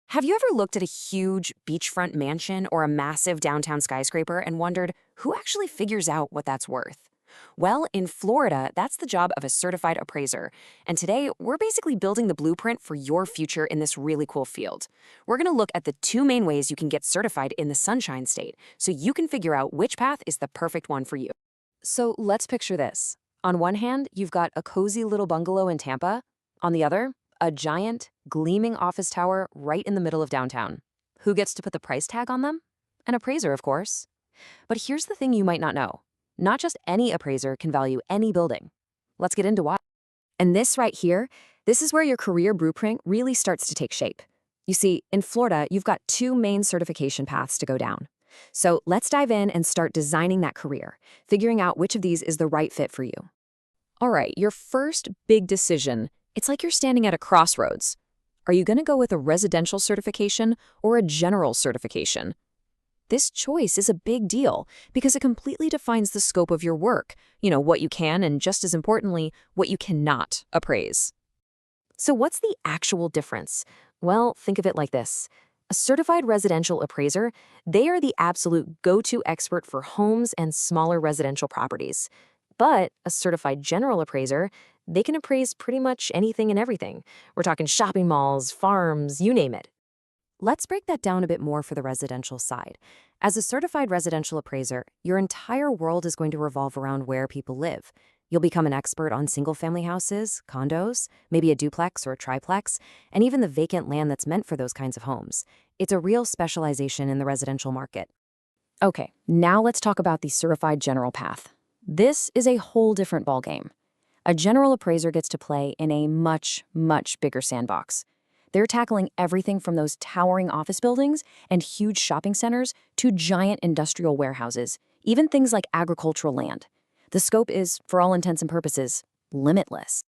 Have you ever looked at a huge beachfront mansion or a massive downtown skyscraper and wondered who actually figures out what that's worth? Well, in Florida, that's the job of a certified appraiser. And today, we're basically building the blueprint for your future in this really cool field. We're going to look at the two main ways you can get certified in the Sunshine State so you can figure out which path is the perfect one for you. So let's picture this. On one hand, you've got a cozy little bungalow in Tampa. On the other, a giant, gleaming office tower right in the middle of downtown. Who gets to put the price tag on them? An appraiser, of course. But here's the thing you might not know. Not just any appraiser can value any building. Let's get into why. And this right here, this is where your career blueprint really starts to take shape. You see, in Florida, you've got two main certification paths to go down. So let's dive in and start designing that career, figuring out which of these is the right fit for you. All right, your first big decision. It's like you're standing at a crossroads. Are you going to go with a residential certification or a general certification? This choice is a big deal because it completely defines the scope of your work, what you can and, just as importantly, what you cannot appraise. So what's the actual difference? Well, think of it like this. A certified residential appraiser, they are the absolute go-to expert for homes and smaller residential properties. But a certified general appraiser, they can appraise pretty much anything and everything. We're talking shopping malls, farms, you name it. Let's break that down a bit more for the residential side. As a certified residential appraiser, your entire world is going to revolve around where people live. You'll become an expert on single-family houses, condos, maybe a duplex or a triplex, and even the vacant land that's meant for those kinds of homes. It's a real specialization in the residential market. Okay, now let's talk about the certified general path. This is a whole different ballgame. A general appraiser gets to play in a much, much bigger sandbox. They're tackling everything from those towering office buildings and huge shopping centers to giant industrial warehouses, even things like agricultural land. The scope is, for all intents and purposes, limitless.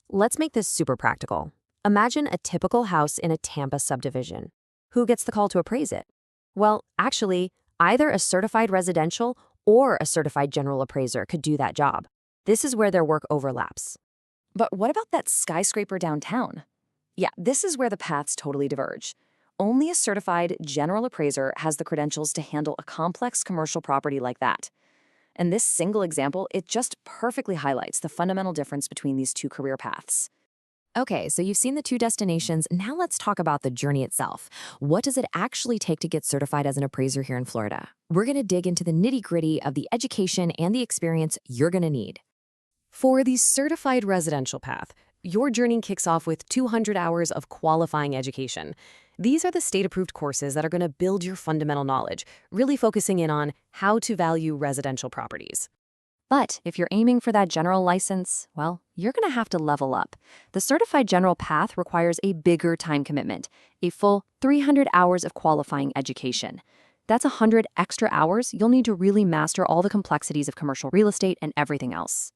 Let's make this super practical. Imagine a typical house in a Tampa subdivision. Who gets the call to appraise it? Well, actually, either a certified residential or a certified general appraiser could do that job. This is where their work overlaps. But what about that skyscraper downtown? Yeah, this is where the paths totally diverge. Only a certified general appraiser has the credentials to handle a complex commercial property like that. And this single example, it just perfectly highlights the fundamental difference between these two career paths. Okay, so you've seen the two destinations. Now let's talk about the journey itself. What does it actually take to get certified as an appraiser here in Florida? We're going to dig into the nitty-gritty of the education and the experience you're going to need. For the certified residential path, your journey kicks off with 200 hours of qualifying education. These are the state-approved courses that are going to build your fundamental knowledge, really focusing in on how to value residential properties. But if you're aiming for that general license, well, you're going to have to level up. The certified general path requires a bigger time commitment, a full 300 hours of qualifying education. That's 100 extra hours you'll need to really master all the complexities of commercial real estate and everything else.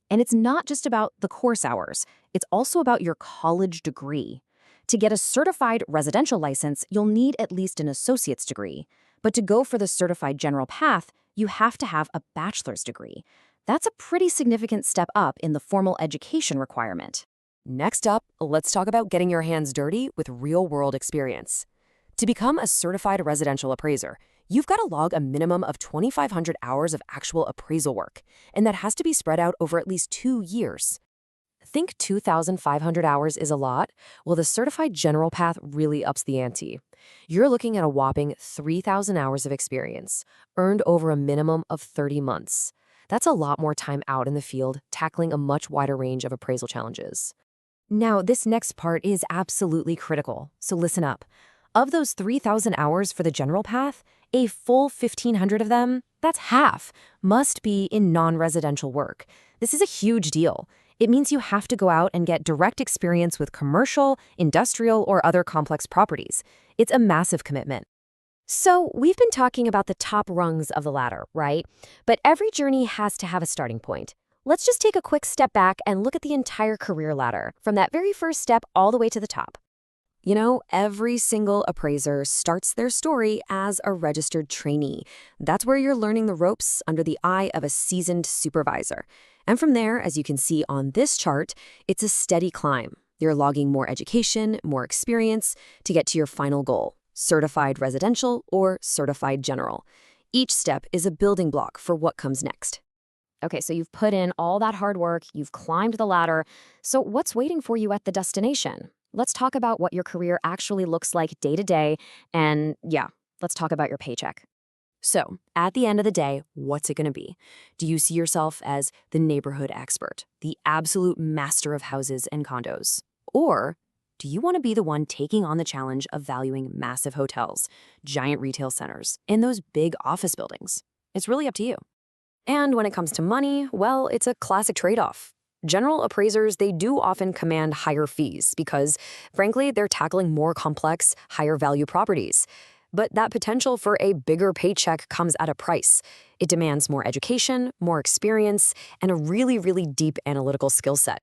And it's not just about the course hours, it's also about your college degree. To get a certified residential license, you'll need at least an associate's degree. But to go for the certified general path, you have to have a bachelor's degree. That's a pretty significant step up in the formal education requirement. Next up, let's talk about getting your hands dirty with real-world experience. To become a certified residential appraiser, you've got to log a minimum of 2,500 hours of actual appraisal work, and that has to be spread out over at least 2 years. Think 2,500 hours is a lot? Well, the certified general path really ups the ante. You're looking at a whopping 3,000 hours of experience, earned over a minimum of 30 months. That's a lot more time out in the field, tackling a much wider range of appraisal challenges. Now, this next part is absolutely critical, so listen up. Of those 3,000 hours for the general path, a full 1,500 of them, that's half, must be in non-residential work. This is a huge deal. It means you have to go out and get direct experience with commercial, industrial, or other complex properties. It's a massive commitment. So we've been talking about the top rungs of the ladder, right? But every journey has to have a starting point. Let's just take a quick step back and look at the entire career ladder, from that very first step all the way to the top. Every single appraiser starts their story as a registered trainee. That's where you're learning the ropes under the eye of a seasoned supervisor. And from there, as you can see on this chart, it's a steady climb. You're logging more education, more experience to get to your final goal, certified residential or certified general. Each step is a building block for what comes next. Okay, so you've put in all that hard work, you've climbed the ladder. So what's waiting for you at the destination? Let's talk about what your career actually looks like day to day. And yeah, let's talk about your paycheck. So, at the end of the day, what's it going to be? Do you see yourself as the neighborhood expert, the absolute master of houses and condos? Or do you want to be the one taking on the challenge of valuing massive hotels, giant retail centers, and those big office buildings? It's really up to you. And when it comes to money, well, it's a classic trade-off. General appraisers, they do often command higher fees because, frankly, they're tackling more complex, higher value properties. But that potential for a bigger paycheck comes at a price. It demands more education, more experience, and a really, really deep analytical skill set.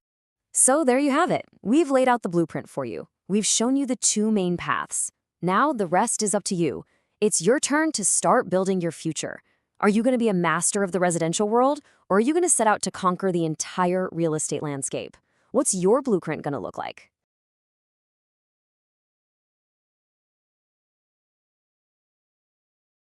So there you have it. We've laid out the blueprint for you. We've shown you the two main paths. Now the rest is up to you. It's your turn to start building your future. Are you going to be a master of the residential world, or are you going to set out to conquer the entire real estate landscape? What's your blueprint going to look like?